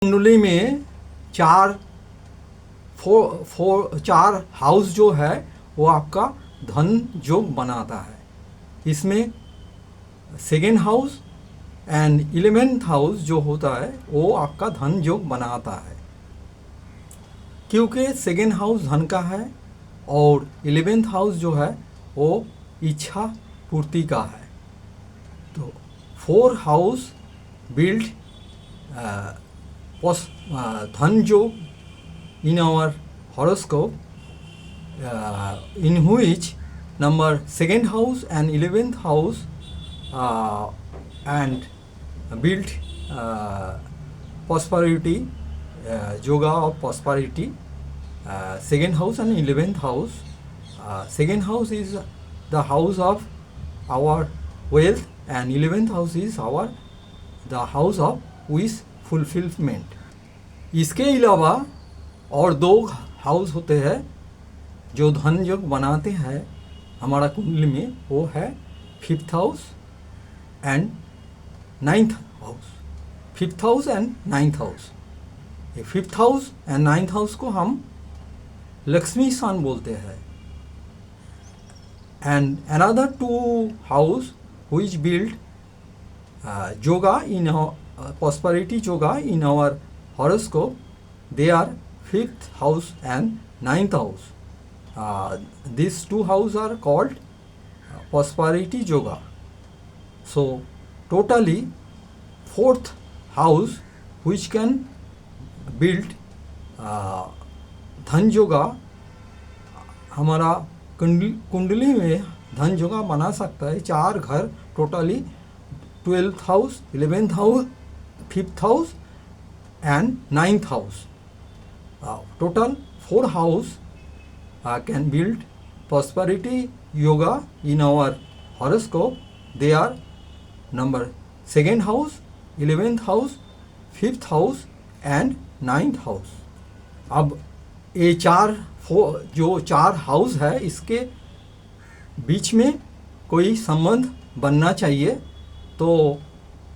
कुंडली में चार हाउस जो है वो आपका धन योग बनाता है। इसमें second house and 11th house जो होता है वो आपका धन योग बनाता है, क्योंकि सेकेंड हाउस धन का है और 11th हाउस जो है वो इच्छा पूर्ति का है। तो 4 हाउस बिल्ड धन योग in our horoscope, in which number second house and 11th house and build prosperity, yoga of prosperity. Second house and 11th house. Second house is the house of our wealth and 11th house is the house of wish fulfillment. इसके अलावा और 2 house होते हैं जो धन योग बनाते हैं हमारा कुंडली में, वो है 5th house and 9th house. 5th house and 9th house, ये 5th house and 9th house को हम लक्ष्मी स्थान बोलते हैं। And another 2 house which build yoga in our prosperity yoga in our horoscope, they are 5th house and 9th house. These 2 houses are called prosperity yoga. So totally 4th house which can build धन योगा हमारा कुंडली में धन योगा बना सकता है। 4 घर totally 12th house, 11th house, 5th house and 9th house. Total 4 house can build prosperity yoga in our horoscope. They are number 2nd house, 11th house, 5th house and 9th house. अब ये जो 4 house है इसके बीच में कोई संबंध बनना चाहिए। तो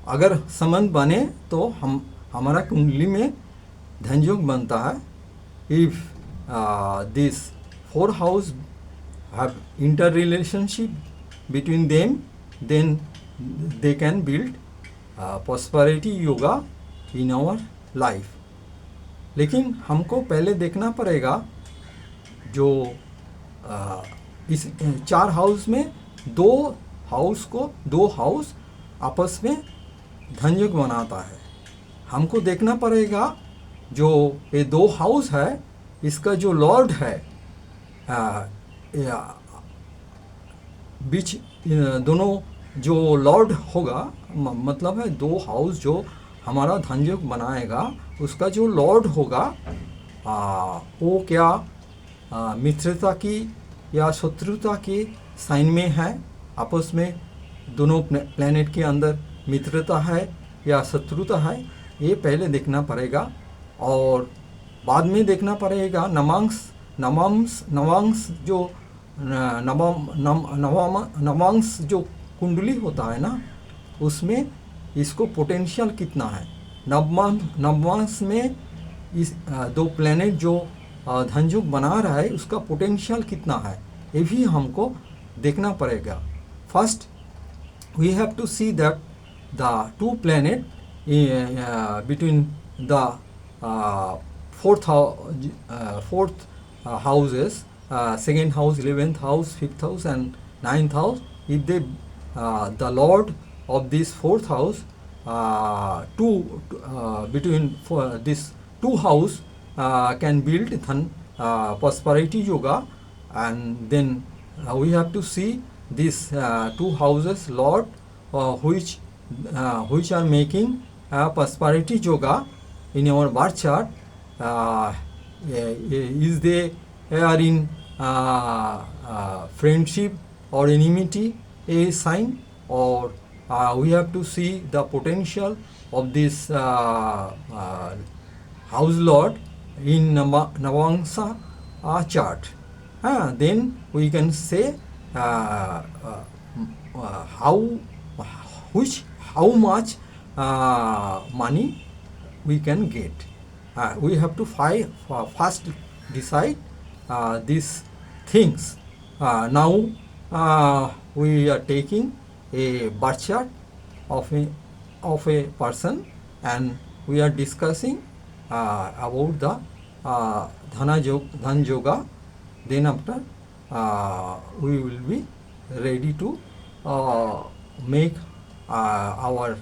अगर संबंध बने तो हमारा कुंडली में धन योग बनता है। If this 4 house have inter relationship between them, then they can build prosperity yoga in our life. लेकिन हमको पहले देखना पड़ेगा जो इस 4 हाउस में 2 हाउस आपस में धन योग बनाता है। हमको देखना पड़ेगा जो ये 2 हाउस है इसका जो लॉर्ड है बीच दोनों जो लॉर्ड होगा, मतलब है 2 हाउस जो हमारा धन योग बनाएगा उसका जो लॉर्ड होगा वो क्या मित्रता की या शत्रुता के साइन में है। आपस में दोनों प्लैनेट के अंदर मित्रता है या शत्रुता है, ये पहले देखना पड़ेगा। और बाद में देखना पड़ेगा नवांश जो कुंडली होता है ना, उसमें इसको पोटेंशियल कितना है। नवमांश में इस 2 प्लैनेट जो धन योग बना रहा है उसका पोटेंशियल कितना है, ये भी हमको देखना पड़ेगा। First we have to see that the 2 planet between the fourth houses, 2nd house, 11th house, 5th house and 9th house, if they the lord of this 4th house between this 2 house can build dhan prosperity yoga, and then we have to see these 2 houses lord which are making prosperity yoga in our birth chart. Is they are in friendship or enmity a sign, or we have to see the potential of this house lord in Navangsha chart. Then we can say how much money we can get. We have to first decide these things. Now we are taking a birth chart of a person, and we are discussing about the Dhan Yoga. Then after we will be ready to make our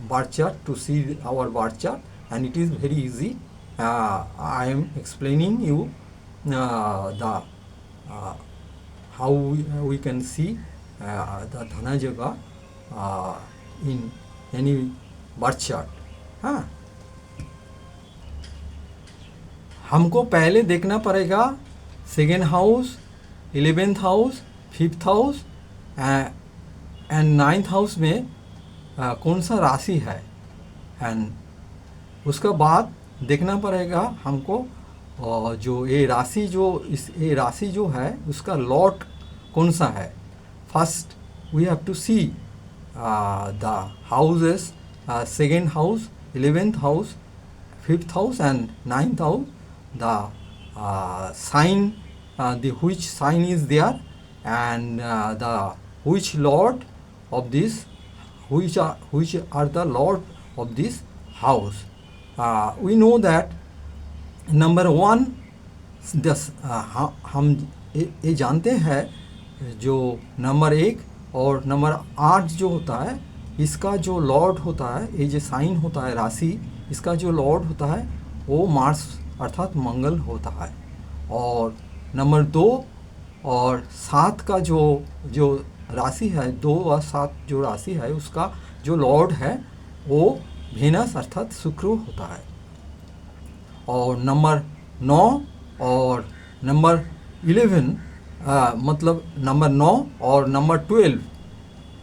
birth chart, to see our birth chart, and it is very easy. I am explaining you the how we can see the Dhana Yoga in any birth chart. हाँ, हमको पहले देखना पड़ेगा second house, 11th house, 5th house and 9th house में कौन सा राशि है, एंड उसका बाद देखना पड़ेगा हमको जो ये राशि जो है उसका लॉट कौन सा है. First we have to see the houses, second house, 11th house, 5th house and 9th house, the sign, the which sign is there, and the which lord of this, which are the lord of this house. We know that number 1, हम ये जानते हैं जो number 1 और number 8 जो होता है, इसका जो लॉर्ड होता है, ये जो साइन होता है राशि, इसका जो लॉर्ड होता है वो मार्स अर्थात मंगल होता है. और नंबर 2 और 7 का जो राशि है, 2 और 7 जो राशि है, उसका जो लॉर्ड है वो वेनस अर्थात शुक्र होता है. और नंबर 9 और नंबर 11 मतलब नंबर 9 और नंबर 12,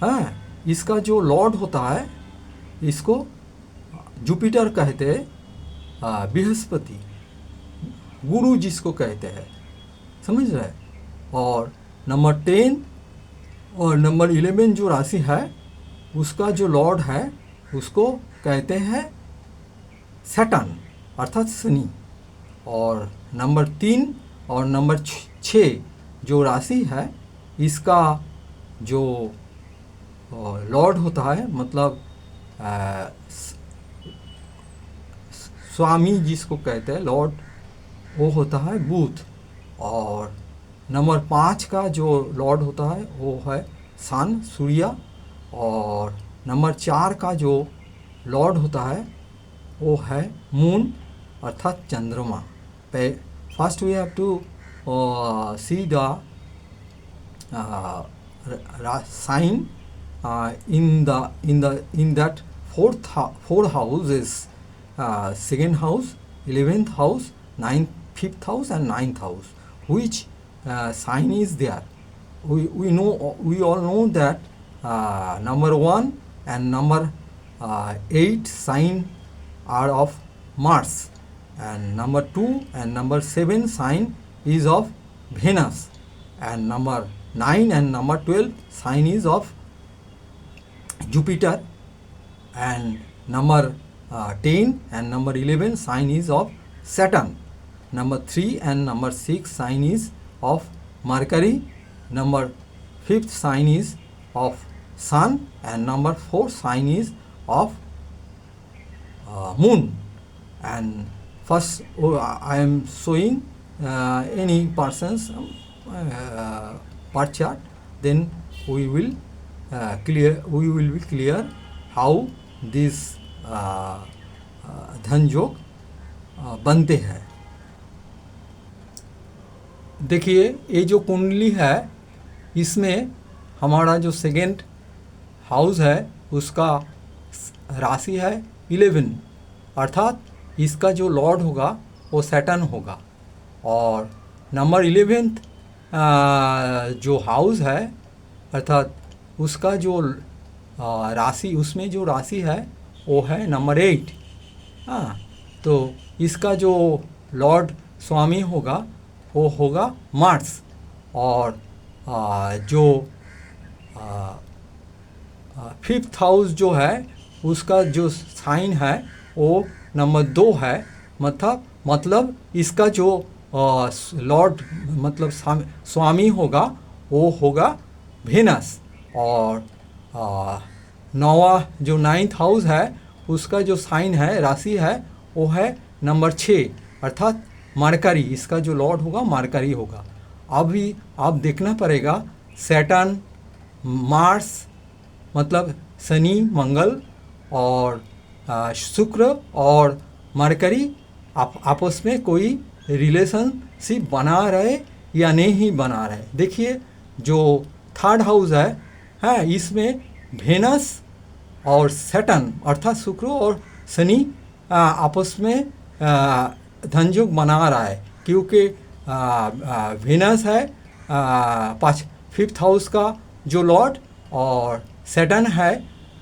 हाँ, इसका जो लॉर्ड होता है इसको जुपिटर कहते हैं, बृहस्पति, गुरु जिसको कहते हैं, समझ रहे. और नंबर 10 और नंबर 11 जो राशि है उसका जो लॉर्ड है उसको कहते हैं सैटर्न अर्थात शनि. और नंबर 3 और नंबर 6 जो राशि है इसका जो लॉर्ड होता है, मतलब स्वामी जिसको कहते हैं लॉर्ड, वो होता है बुध. और नंबर 5 का जो लॉर्ड होता है वो है सन, सूर्य. और नंबर 4 का जो लॉर्ड होता है वो है मून अर्थात चंद्रमा. First we have to see the sign in that four houses, second house, 11th house, 5th house and 9th house, which sign is there. We all know that number 1 and number 8 sign are of Mars, and number 2 and number 7 sign is of Venus, and number 9 and number 12 sign is of Jupiter, and number 10 and number 11 sign is of Saturn, number 3 and number 6 sign is of Mercury, number 5th sign is of Sun, and number 4 sign is of Moon. And first I am showing any person's birth chart, then we will be clear how this धन योग बनते हैं. देखिए ये जो कुंडली है इसमें हमारा जो सेकेंड हाउस है उसका राशि है 11, अर्थात इसका जो लॉर्ड होगा वो सैटर्न होगा. और नंबर 11th जो हाउस है अर्थात उसका जो राशि, उसमें जो राशि है वो है नंबर 8. हाँ, तो इसका जो लॉर्ड स्वामी होगा वो होगा मार्स. और जो 5th हाउस जो है उसका जो साइन है वो नंबर 2 है। मतलब इसका जो लॉर्ड मतलब स्वामी होगा वो होगा वेनस। और नौवा जो 9th हाउस है उसका जो साइन है, राशि है, वो है नंबर 6 अर्थात मरकरी। इसका जो लॉर्ड होगा मरकरी होगा। अभी आप देखना पड़ेगा सैटर्न, मार्स मतलब शनि, मंगल और शुक्र और मरकरी आपस में कोई रिलेशनशिप बना रहे या नहीं बना रहे। देखिए जो 3rd हाउस है इसमें वेनस और सैटर्न अर्थात शुक्र और शनि आपस में धनयोग बना रहा है, क्योंकि वेनस है 5th हाउस का जो लॉर्ड और सैटर्न है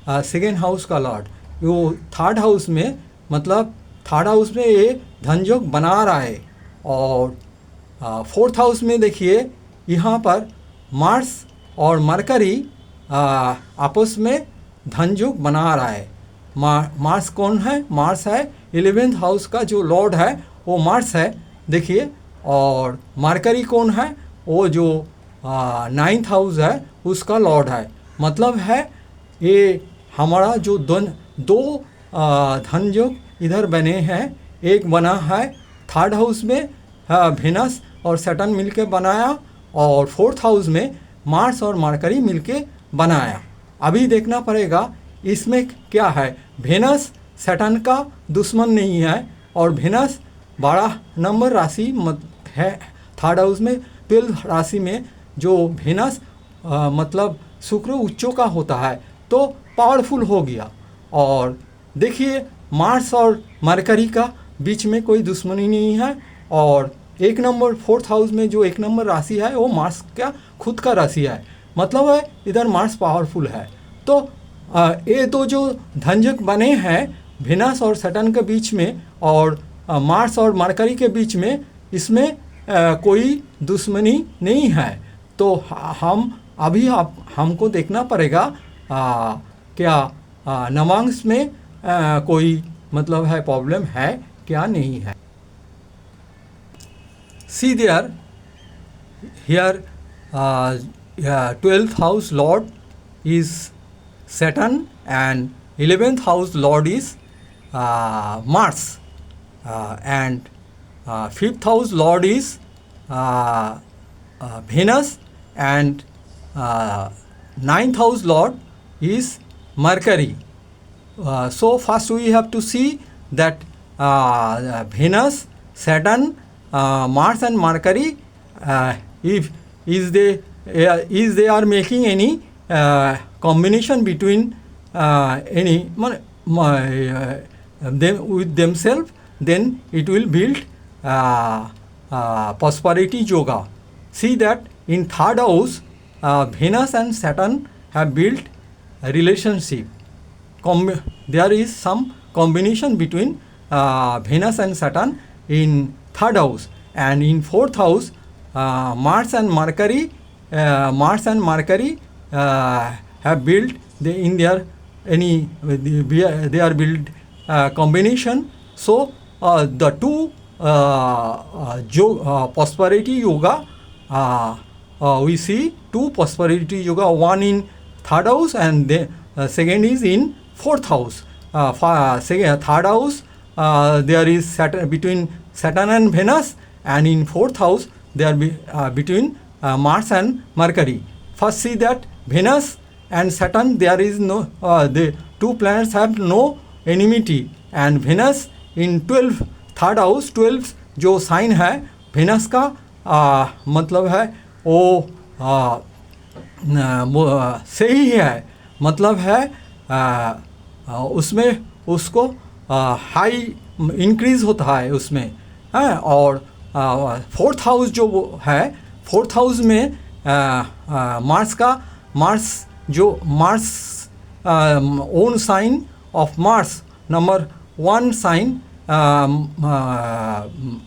2nd हाउस का लॉर्ड। वो 3rd हाउस में मतलब 3rd हाउस में ये धनयोग बना रहा है। और 4th हाउस में देखिए यहाँ पर मार्स और मरकरी आपस में धनयोग बना रहा है। मार्स कौन है? मार्स है 11th हाउस का जो लॉर्ड है वो मार्स है, देखिए। और मरकरी कौन है? वो जो 9th हाउस है उसका लॉर्ड है। मतलब है ये हमारा जो दो धनयोग इधर बने हैं। एक बना है 3rd हाउस में वेनस और सैटर्न मिलके बनाया, और 4th हाउस में मार्स और मरकरी मिलके बनाया। अभी देखना पड़ेगा इसमें क्या है। वेनस सैटर्न का दुश्मन नहीं है, और वेनस बड़ा नंबर राशि है 3rd हाउस में 12 राशि में जो वेनस मतलब शुक्र उच्चों का होता है तो पावरफुल हो गया। और देखिए मार्स और मरकरी का बीच में कोई दुश्मनी नहीं है, और 1 नंबर 4th हाउस में जो 1 नंबर राशि है वो मार्स का खुद का राशि है। मतलब है इधर मार्स पावरफुल है। तो ये तो जो धनयोग बने हैं वेनस और सैटर्न के बीच में और मार्स और मरकरी के बीच में, इसमें कोई दुश्मनी नहीं है। तो हम अभी हमको देखना पड़ेगा क्या नवांश में कोई मतलब है प्रॉब्लम है क्या नहीं है। See there, here 12th house lord is Saturn and 11th house lord is Mars, and 5th house lord is Venus, and 9th house lord is Mercury. So first we have to see that Venus, Saturn, Mars and Mercury, if they are making any combination between any them with themselves, then it will build prosperity yoga. See that in 3rd house Venus and Saturn have built a relationship. There is some combination between Venus and Saturn in 3rd house, and in 4th house Mars and Mercury have built in their they are built combination. So the two prosperity yoga, we see two prosperity yoga, one in 3rd house and the second is in 4th house. 3rd house there is Saturn, between Saturn and Venus, and in 4th house they are between Mars and Mercury. First see that Venus and Saturn, there is no the two planets have no enmity, and Venus in 12 3rd house 12 जो sign है Venus का मतलब है वो सही है, मतलब है उसमें उसको हाई इंक्रीज होता है उसमें है। और 4th हाउस जो है 4th हाउस में Mars own sign of Mars, number 1 sign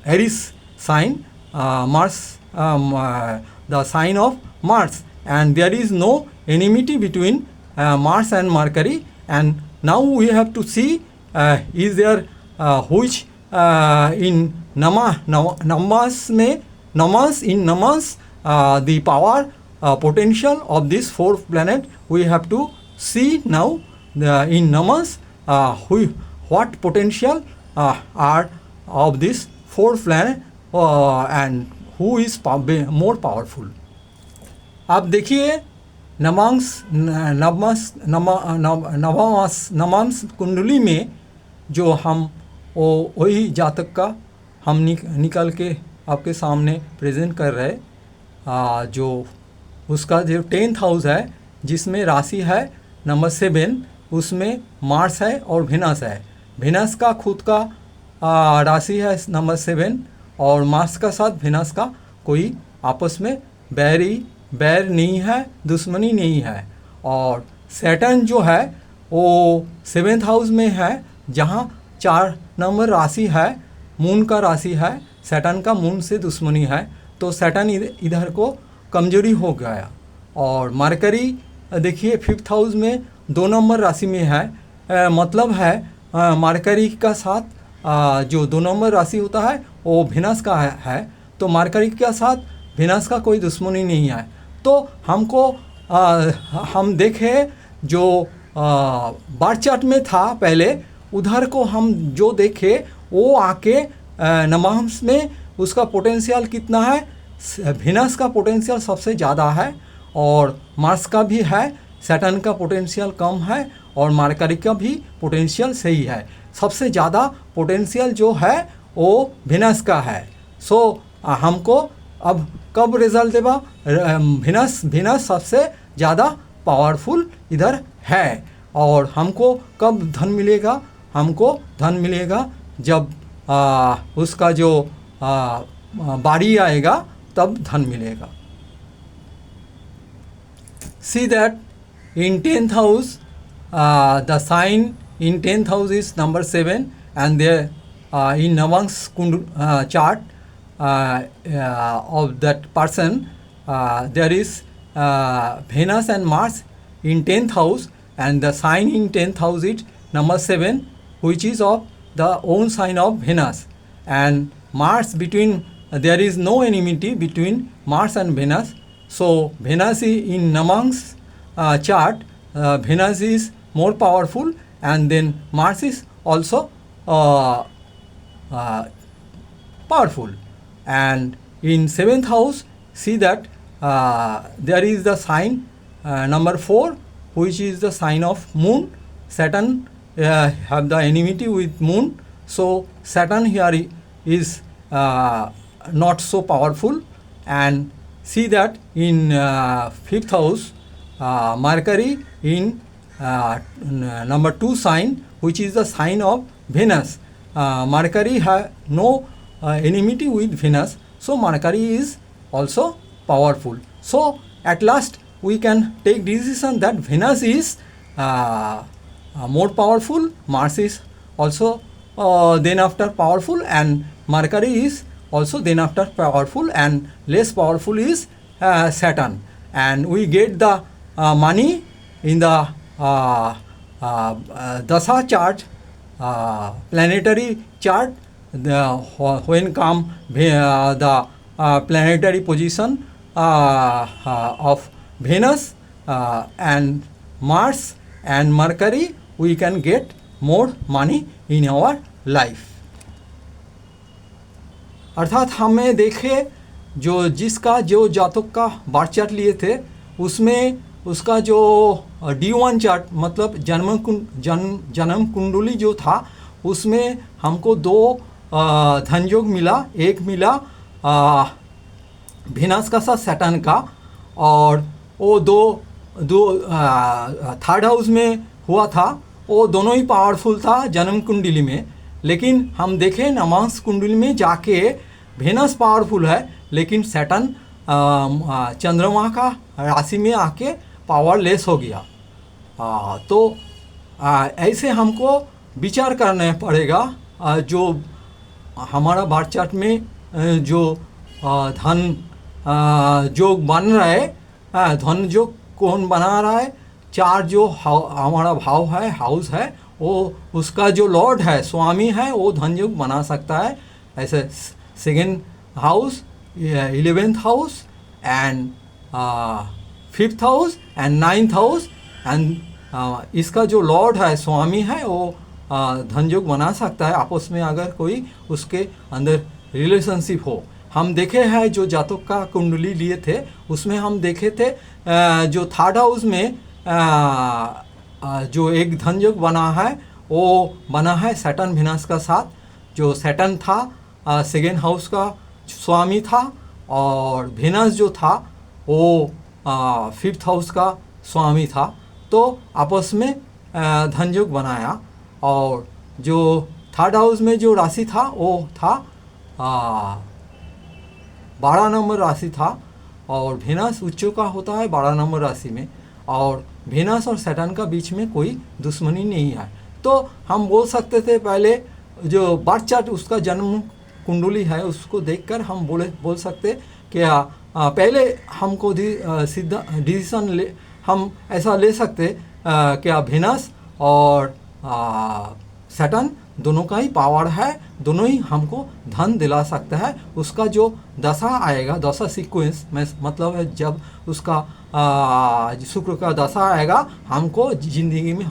Aries sign, Mars, the sign of Mars, and there is no enmity between Mars and Mercury, and now we have to see is there which in numbers the power potential of this four planet. We have to see now in numbers what potential are of this four planet and who is more powerful. आप देखिए नवमांश कुंडली में जो हम वही जातक का हम निकल के आपके सामने प्रेजेंट कर रहे जो उसका जो 10th हाउस है जिसमें राशि है नंबर 7, उसमें मार्स है और वेनस है। वेनस का खुद का राशि है नंबर 7 और मार्स का साथ वेनस का कोई आपस में बैर नहीं है, दुश्मनी नहीं है। और सैटर्न जो है वो 7th हाउस में है जहाँ 4 नंबर राशि है, मून का राशि है। सैटर्न का मून से दुश्मनी है तो सैटर्न इधर को कमजोरी हो गया। और मरकरी देखिए 5th हाउस में 2 नंबर राशि में है, मतलब है मरकरी का साथ जो 2 नंबर राशि होता है वो वेनस का है तो मरकरी के साथ वेनस का कोई दुश्मनी नहीं है। तो हमको हम देखें जो बार चार्ट में था पहले उधर को हम जो देखे वो आके नवमांश में उसका पोटेंशियल कितना है, वेनस का पोटेंशियल सबसे ज़्यादा है और मार्स का भी है, सैटर्न का पोटेंशियल कम है और मरकरी का भी पोटेंशियल सही है। सबसे ज़्यादा पोटेंशियल जो है वो वेनस का है। सो हमको अब कब रिजल्ट देगा, वेनस सबसे ज़्यादा पावरफुल इधर है। और हमको कब धन मिलेगा, हमको धन मिलेगा जब उसका जो बारी आएगा तब धन मिलेगा। See that in 10th house the sign in 10th house is number 7 and there in Navamsa chart of that person there is Venus and Mars in 10th house and the sign in 10th house is number 7 which is of the own sign of Venus and Mars between there is no enmity between Mars and Venus. So Venus is in Navamsa chart Venus is more powerful and then Mars is also powerful. And in 7th house see that there is the sign number 4 which is the sign of moon. Saturn have the enmity with moon, so Saturn here is not so powerful. And see that in 5th house Mercury in number 2 sign which is the sign of Venus. Mercury have no enmity with Venus, so Mercury is also powerful. So at last we can take decision that Venus is more powerful, Mars is also then after powerful, and Mercury is also then after powerful, and less powerful is Saturn. And we get the money in the Dasha chart, planetary chart, when come the planetary position of Venus and Mars and Mercury, we can get more money in our life. अर्थात हमें देखे जो जिसका जो जातक का bar chart लिए थे उसमें उसका जो D1 चार्ट मतलब जन्म कुंडली जो था उसमें हमको 2 धन योग मिला। एक मिला वेनस का साथ सैटर्न का, और वो दो थर्ड हाउस में हुआ था, वो दोनों ही पावरफुल था जन्म कुंडली में। लेकिन हम देखें नवमांश कुंडली में जाके वेनस पावरफुल है लेकिन सैटर्न चंद्रमा का राशि में आके पावरलेस हो गया। तो ऐसे हमको विचार करना पड़ेगा जो हमारा बार चार्ट में जो धन योग बन रहा है, धन योग कौन बना रहा है, चार जो हमारा भाव है, हाउस है, वो उसका जो लॉर्ड है, स्वामी है, वो धन योग बना सकता है। ऐसे second house, 11th house and 5th house and 9th house and इसका जो लॉर्ड है, स्वामी है, वो धन योग बना सकता है आपस में अगर कोई उसके अंदर रिलेशनशिप हो। हम देखे हैं जो जातक का कुंडली लिए थे उसमें हम देखे थे जो थर्ड हाउस में जो एक धन योग बना है वो बना है सैटर्न वीनस का साथ। जो सैटर्न था सेकेंड हाउस का स्वामी था और वीनस जो था वो 5th हाउस का स्वामी था। तो आपस में धन योग बनाया। और जो थर्ड हाउस में जो राशि था वो था 12 नंबर राशि था और वीनस उच्चों का होता है 12 नंबर राशि में, और वीनस और सैटर्न का बीच में कोई दुश्मनी नहीं है। तो हम बोल सकते थे पहले जो बर्थ चार्ट उसका जन्म कुंडली है उसको देखकर हम बोल सकते क्या पहले हमको सीधा डिसीजन हम ऐसा ले सकते क्या वीनस और सैटर्न दोनों का ही पावर है, दोनों ही हमको धन दिला सकता है। उसका जो दशा आएगा, दशा सीक्वेंस में मतलब है जब उसका शुक्र का दशा आएगा हमको ज़िंदगी में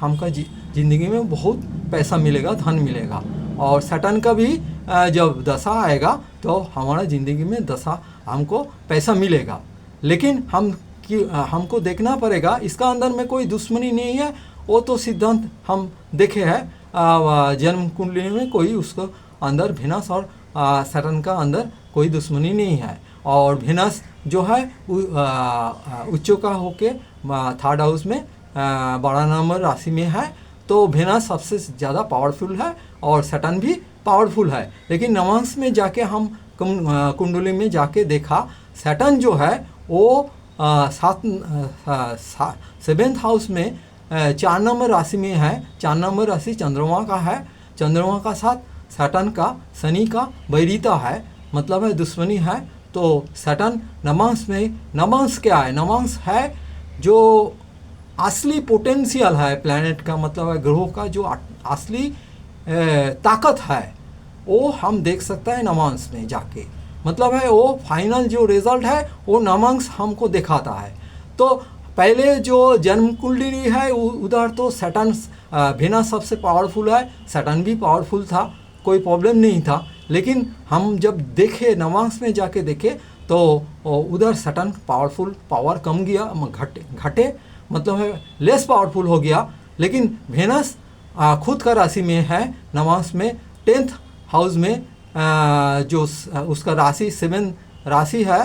ज़िंदगी में बहुत पैसा मिलेगा, धन मिलेगा। और सैटर्न का भी जब दशा आएगा तो हमारा ज़िंदगी में दशा हमको पैसा मिलेगा। लेकिन हमको देखना पड़ेगा इसका अंदर में कोई दुश्मनी नहीं है। वो तो सिद्धांत हम देखे हैं जन्म कुंडली में कोई उसको अंदर वीनस और सैटर्न का अंदर कोई दुश्मनी नहीं है। और वीनस जो है उच्चों का होके थर्ड हाउस में 12 नंबर राशि में है। तो वीनस सबसे ज़्यादा पावरफुल है और सैटर्न भी पावरफुल है। लेकिन नवांश में जाके हम कुंडली में जाके देखा सैटर्न जो है वो 7th हाउस में 4 नंबर राशि में है। 4 नंबर राशि चंद्रमा का है। चंद्रमा का साथ सैटर्न का शनि का वैरिता है, मतलब है दुश्मनी है। तो सैटर्न नवांश में, नवांश क्या है? नवांश है जो असली पोटेंशियल है प्लैनेट का, मतलब है ग्रहों का जो असली ताकत है वो हम देख सकते हैं नवांश में जाके। मतलब है वो फाइनल जो रिजल्ट है वो नवांश हमको दिखाता है। तो पहले जो जन्म कुंडली है उधर तो सैटर्न वीनस सबसे पावरफुल है, सैटर्न भी पावरफुल था, कोई प्रॉब्लम नहीं था। लेकिन हम जब देखे नवांश में जाके देखे तो उधर सैटर्न पावर कम गया, घटे मतलब है लेस पावरफुल हो गया। लेकिन वीनस खुद का राशि में है नवांश में 10th हाउस में जो उसका राशि 7 राशि है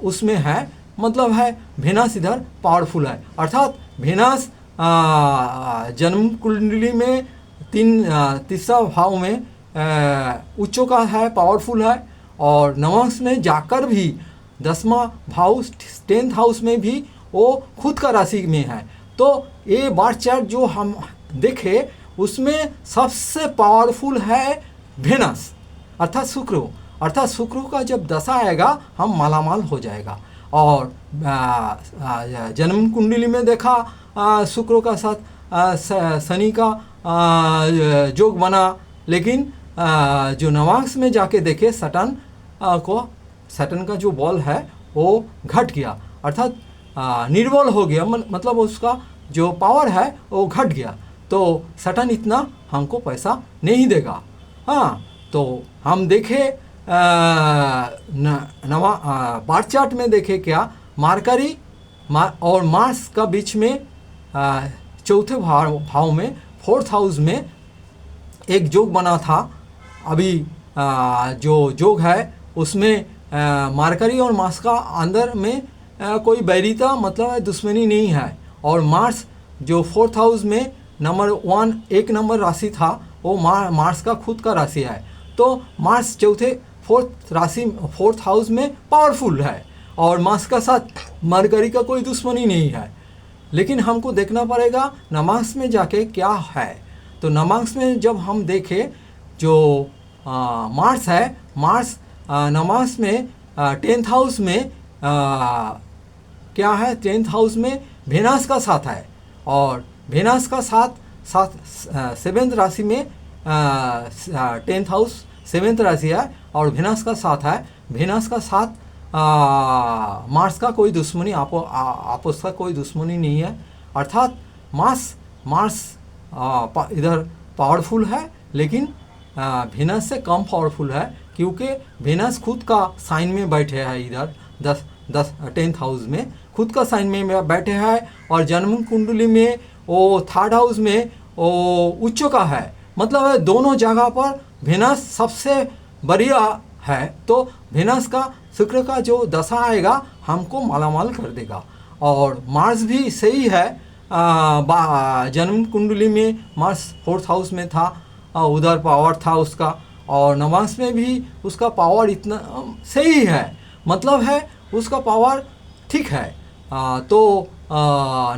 उसमें है। मतलब है वीनस इधर पावरफुल है। अर्थात वीनस जन्म कुंडली में तीसरा भाव में उच्चों का है, पावरफुल है। और नवांश में जाकर भी 10वां भाव 10th हाउस में भी वो खुद का राशि में है। तो ये बर्थ चार्ट जो हम देखे उसमें सबसे पावरफुल है वीनस अर्थात शुक्र। अर्थात शुक्र का जब दशा आएगा हम मालामाल हो जाएगा। और जन्म कुंडली में देखा शुक्र का साथ शनि का जोग बना। लेकिन जो नवांश में जाके देखे सैटर्न का जो बॉल है वो घट गया, अर्थात निर्बल हो गया, मतलब उसका जो पावर है वो घट गया। तो सैटर्न इतना हमको पैसा नहीं देगा। हाँ, तो हम देखे बार चार्ट में देखे क्या मरकरी और मार्स का बीच में चौथे भाव में 4th हाउस में एक जोग बना था। अभी जो जोग है उसमें मरकरी और मार्स का अंदर में कोई बैरिता मतलब है दुश्मनी नहीं है। और मार्स जो 4th हाउस में नंबर 1 एक नंबर राशि था वो मार्स का खुद का राशि है। तो मार्स 4th हाउस में पावरफुल है और मार्स का साथ मरकरी का कोई दुश्मनी नहीं है। लेकिन हमको देखना पड़ेगा नवांश में जाके क्या है। तो नवांश में जब हम देखें जो मार्स है, मार्स नवांश में 10th हाउस में क्या है, 10th हाउस में वीनस का साथ है। और वेनस का सेवेंथ राशि में 10th हाउस 7th राशि है, और वेनस का साथ है। वेनस का साथ मार्स का कोई दुश्मनी आपस का कोई दुश्मनी नहीं है, अर्थात मार्स इधर पावरफुल है, लेकिन वेनस से कम पावरफुल है, क्योंकि वेनस खुद का साइन में बैठे हैं, इधर 10th हाउस में खुद का साइन में बैठे हैं, और जन्म कुंडली में वो 3rd हाउस में वो उच्च का है। मतलब है दोनों जगह पर वेनस सबसे बढ़िया है। तो वेनस का शुक्र का जो दशा आएगा हमको मालामाल कर देगा। और मार्स भी सही है, जन्म कुंडली में मार्स 4th हाउस में था, उधर पावर था उसका, और नवांश में भी उसका पावर इतना सही है, मतलब है उसका पावर ठीक है। तो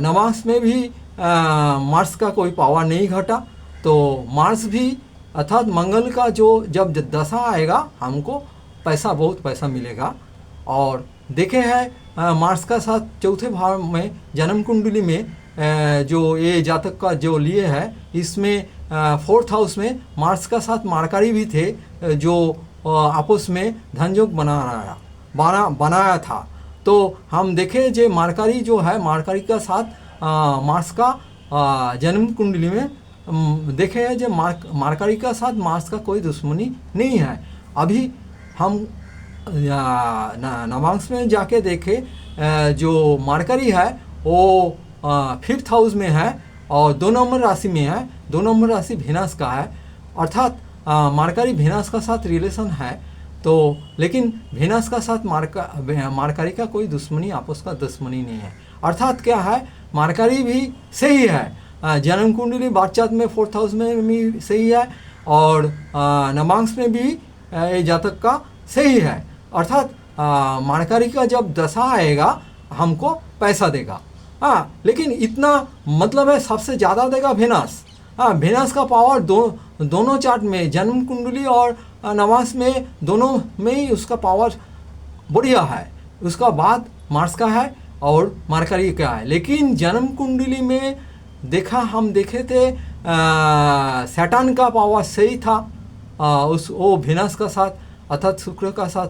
नवांश में भी मार्स का कोई पावर नहीं घटा। तो मार्स भी अर्थात मंगल का जो जब दशा आएगा हमको बहुत पैसा मिलेगा। और देखे हैं मार्स का साथ चौथे भाव में जन्म कुंडली में जो ये जातक का जो लिए है, इसमें 4th हाउस में मार्स का साथ मार्करी भी थे, जो आपस में धनयोग बनाया था। तो हम देखें जो मार्करी जो है, मार्करी का साथ मार्स का जन्म कुंडली में देखे हैं जो मार्करी का साथ मार्स का कोई दुश्मनी नहीं है। अभी हम नवांश में जाके देखे जो मार्करी है वो 5th हाउस में है और 2 नंबर राशि में है। 2 नंबर राशि वेनस का है, अर्थात मार्करी वेनस का साथ रिलेशन है। तो लेकिन वेनस का साथ मार्करी का कोई दुश्मनी आपस का दुश्मनी नहीं है। अर्थात क्या है, मार्करी भी सही है, जन्म कुंडली बातचात में 4th हाउस में भी सही है, और नवांश में भी जातक का सही है। अर्थात मार्करी का जब दशा आएगा हमको पैसा देगा। लेकिन इतना मतलब है सबसे ज़्यादा देगा वेनस। वेनस का पावर दोनों चार्ट में, जन्म कुंडली और नवांश में, दोनों में ही उसका पावर बढ़िया है। उसका बाद मार्स का है और मार्करी का है। लेकिन जन्म कुंडली में हम देखे थे सैटर्न का पावर सही था, वो वेनस का साथ अर्थात शुक्र का साथ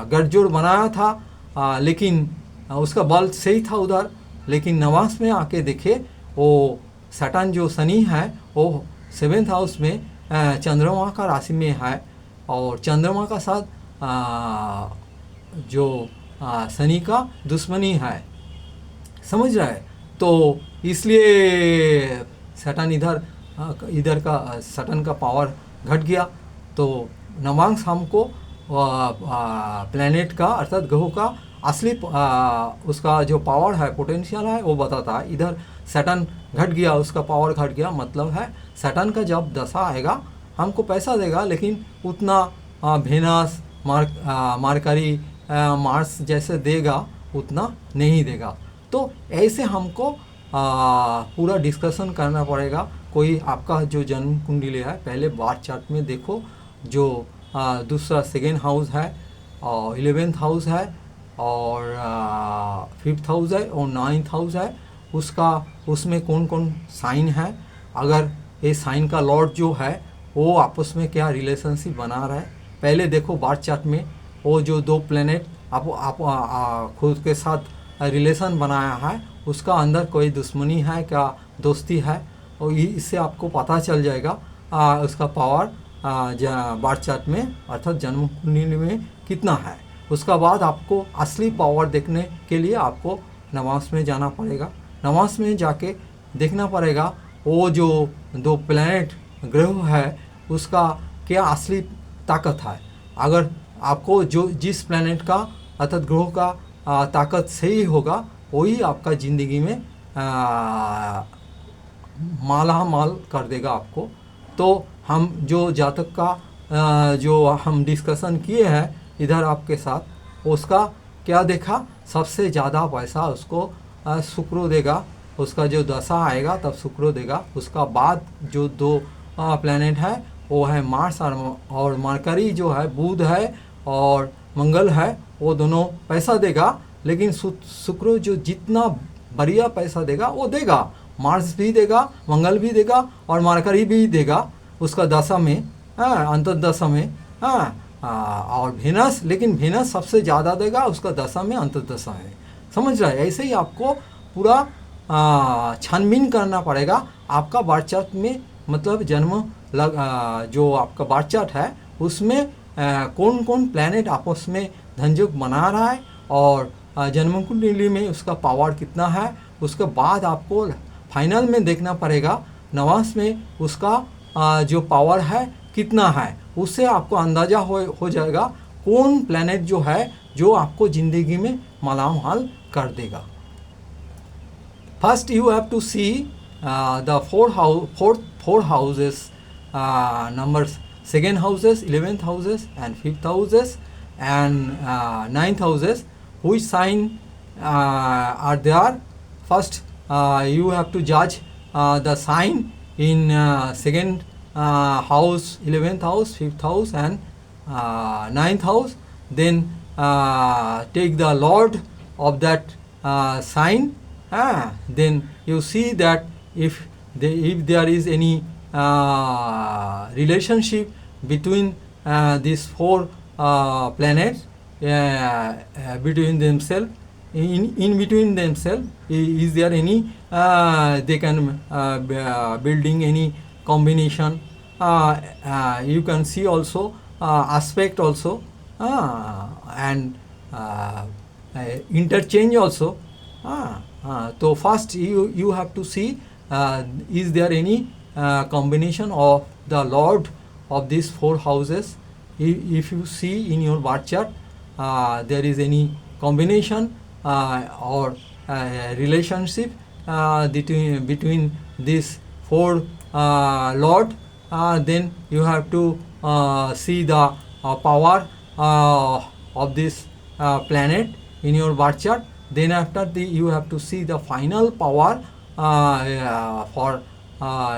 गठजोड़ बनाया था, लेकिन उसका बल सही था उधर। लेकिन नवांश में आके देखे वो सैटर्न जो शनि है वो 7th हाउस में चंद्रमा का राशि में है, और चंद्रमा का साथ जो शनि का दुश्मनी है, समझ रहा है। तो इसलिए सैटर्न इधर का सैटर्न का पावर घट गया। तो नवांश हमको प्लैनेट का अर्थात ग्रहों का असली उसका जो पावर है, पोटेंशियल है, वो बताता है। इधर सैटर्न घट गया, उसका पावर घट गया, मतलब है सैटर्न का जब दशा आएगा हमको पैसा देगा, लेकिन उतना वेनस मार्करी मार्स जैसे देगा उतना नहीं देगा। तो ऐसे हमको पूरा डिस्कशन करना पड़ेगा। कोई आपका जो जन्म कुंडली है पहले बार चार्ट में देखो, जो दूसरा 2nd हाउस है और 11th हाउस है और 5th हाउस है और 9th हाउस है, उसमें कौन कौन साइन है। अगर ये साइन का लॉर्ड जो है वो आपस में क्या रिलेशनशिप बना रहा है, पहले देखो बार चार्ट में वो जो 2 प्लैनेट आप खुद के साथ रिलेशन बनाया है, उसका अंदर कोई दुश्मनी है क्या, दोस्ती है, और इससे आपको पता चल जाएगा उसका पावर बार चार्ट में अर्थात जन्म कुंडली में कितना है। उसका बाद आपको असली पावर देखने के लिए आपको नवांश में जाना पड़ेगा। नवांश में जाके देखना पड़ेगा वो जो 2 प्लैनेट ग्रह है उसका क्या असली ताकत है। अगर आपको जिस प्लैनेट का अर्थात ग्रह का ताकत सही होगा, वही आपका ज़िंदगी में माला माल कर देगा आपको। तो हम जो जातक का जो हम डिस्कशन किए हैं इधर आपके साथ, उसका क्या देखा, सबसे ज़्यादा पैसा उसको शुक्र देगा। उसका जो दशा आएगा तब शुक्र देगा। उसका बाद जो 2 प्लैनेट है वो है मार्स और मरकरी जो है, बुध है और मंगल है, वो दोनों पैसा देगा। लेकिन शुक्र जो जितना बढ़िया पैसा देगा, वो देगा। मार्स भी देगा, मंगल भी देगा और मरकरी भी देगा उसका दशा में, अंतर्दशा में। और वेनस, लेकिन वेनस सबसे ज़्यादा देगा उसका दशा में, अंतर्दशा में। समझ रहा है? ऐसे ही आपको पूरा छानबीन करना पड़ेगा आपका बर्थ चार्ट में, मतलब जो आपका बर्थ चार्ट है उसमें कौन कौन प्लैनेट आपस में धनयोग बना रहा है और जन्म कुंडली में उसका पावर कितना है। उसके बाद आपको फाइनल में देखना पड़ेगा नवांश में उसका जो पावर है कितना है। उससे आपको अंदाज़ा हो जाएगा कौन प्लैनेट जो है जो आपको ज़िंदगी में मालामाल कर देगा। First you have to see the four houses numbers, second houses, 11th houses and 5th houses and 9th houses, which sign are there. First you have to judge the sign in second house, 11th house, 5th house and 9th house. Then take the lord of that sign. Then you see that if there is any relationship between these four planets, between themselves, in between themselves, is there any they can building any combination. You can see also aspect also, and interchange also. So first you have to see is there any combination of the lord of these four houses. If you see in your birth chart there is any combination or relationship between these four lord, then you have to see the power of this planet in your birth chart. Then after you have to see the final power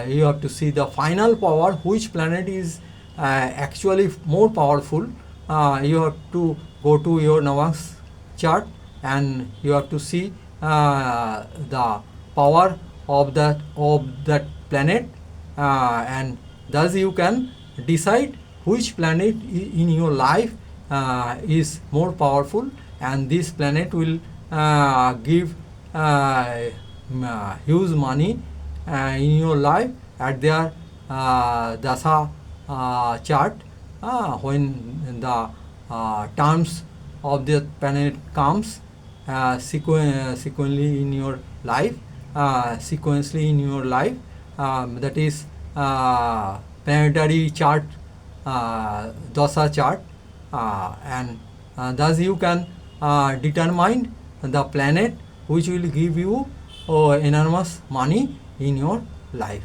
you have to see the final power, which planet is actually more powerful. You have to go to your Navas chart and you have to see the power of that planet, and thus you can decide which planet in your life is more powerful, and this planet will give huge money in your life at their dasha chart. When the terms of the planet comes sequentially in your life, that is planetary chart, dasha chart, and thus you can determine the planet which will give you enormous money in your life.